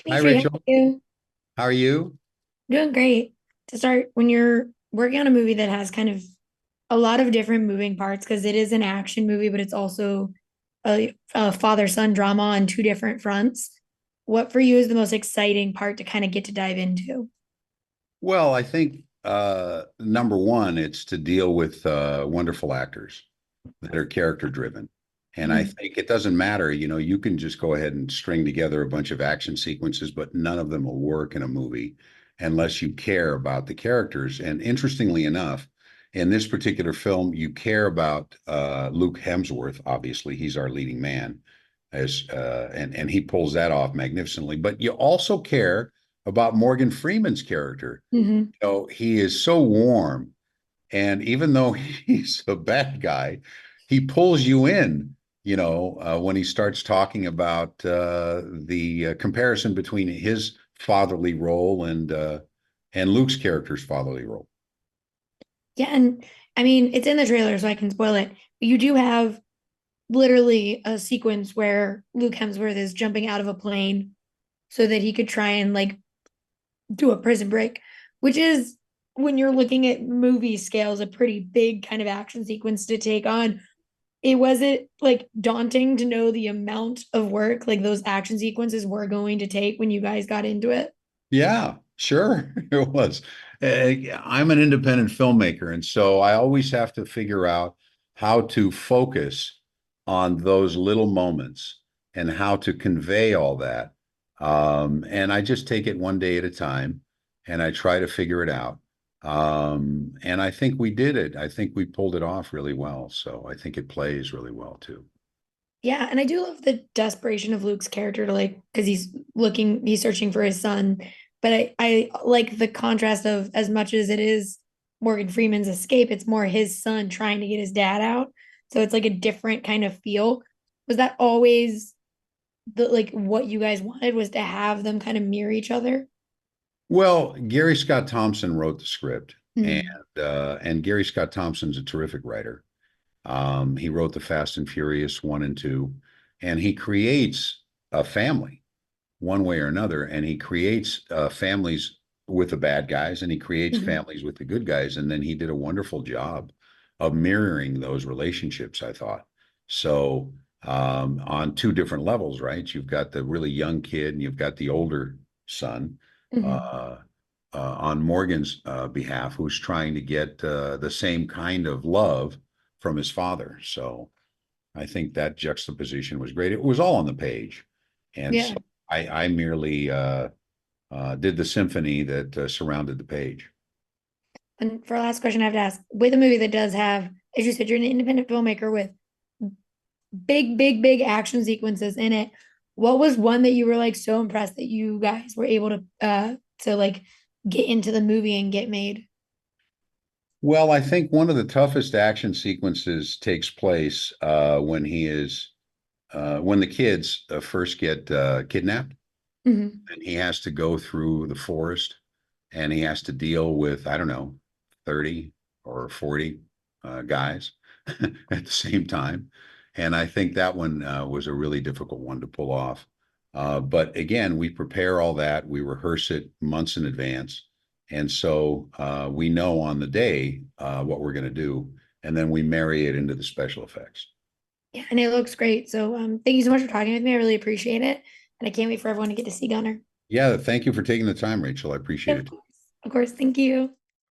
Hi, Dimitri, how are Rachel. you? How are you? Doing great. To start, when you're working on a movie that has kind of a lot of different moving parts, because it is an action movie, but it's also a father-son drama on two different fronts. What for you is the most exciting part to kind of get to dive into? Well, I think number one, it's to deal with wonderful actors that are character driven. And I Mhm. think it doesn't matter, you can just go ahead and string together a bunch of action sequences, but none of them will work in a movie unless you care about the characters. And interestingly enough, in this particular film, you care about Luke Hemsworth. Obviously, he's our leading man, and he pulls that off magnificently. But you also care about Morgan Freeman's character. Mhm. He is so warm, and even though he's a bad guy, he pulls you in, when he starts talking about the comparison between his fatherly role and Luke's character's fatherly role. Yeah, and I mean, it's in the trailer, so I can spoil it. You do have literally a sequence where Luke Hemsworth is jumping out of a plane so that he could try and like do a prison break, which is when you're looking at movie scales, a pretty big kind of action sequence to take on. It wasn't like daunting to know the amount of work like those action sequences were going to take when you guys got into it. Yeah, sure, it was. I'm an independent filmmaker, and so I always have to figure out how to focus on those little moments and how to convey all that. And I just take it one day at a time, and I try to figure it out. And I think we did it. I think we pulled it off really well. So I think it plays really well too. Yeah, and I do love the desperation of Luke's character to like because he's searching for his son. But I like the contrast of as much as it is Morgan Freeman's escape, it's more his son trying to get his dad out. So it's like a different kind of feel. Was that always the like what you guys wanted was to have them kind of mirror each other? Well, Gary Scott Thompson wrote the script, and Mm. and Gary Scott Thompson's a terrific writer. He wrote the Fast and Furious one and two, and he creates a family one way or another, and he creates families with the bad guys, and he creates Mhm. families with the good guys, and then he did a wonderful job of mirroring those relationships, I thought. So on two different levels, right? You've got the really young kid, and you've got the older son. Mhm. Uh, on Morgan's behalf, who's trying to get the same kind of love from his father. So I think that juxtaposition was great. It was all on the page. And so Yeah. I merely did the symphony that surrounded the page. And for our last question, I have to ask, with a movie that does have, as you said, you're an independent filmmaker with big, big, big action sequences in it. What was one that you were like so impressed that you guys were able to like get into the movie and get made? Well, I think one of the toughest action sequences takes place when the kids first get kidnapped, Mhm. and he has to go through the forest, and he has to deal with, I don't know, 30 or 40 guys at the same time. And I think that one was a really difficult one to pull off. But again, we prepare all that, we rehearse it months in advance. And so we know on the day what we're going to do, and then we marry it into the special effects. Yeah, and it looks great. So thank you so much for talking with me. I really appreciate it. And I can't wait for everyone to get to see Gunner. Yeah, thank you for taking the time, Rachel. I appreciate Of it. course. Of course. Thank you.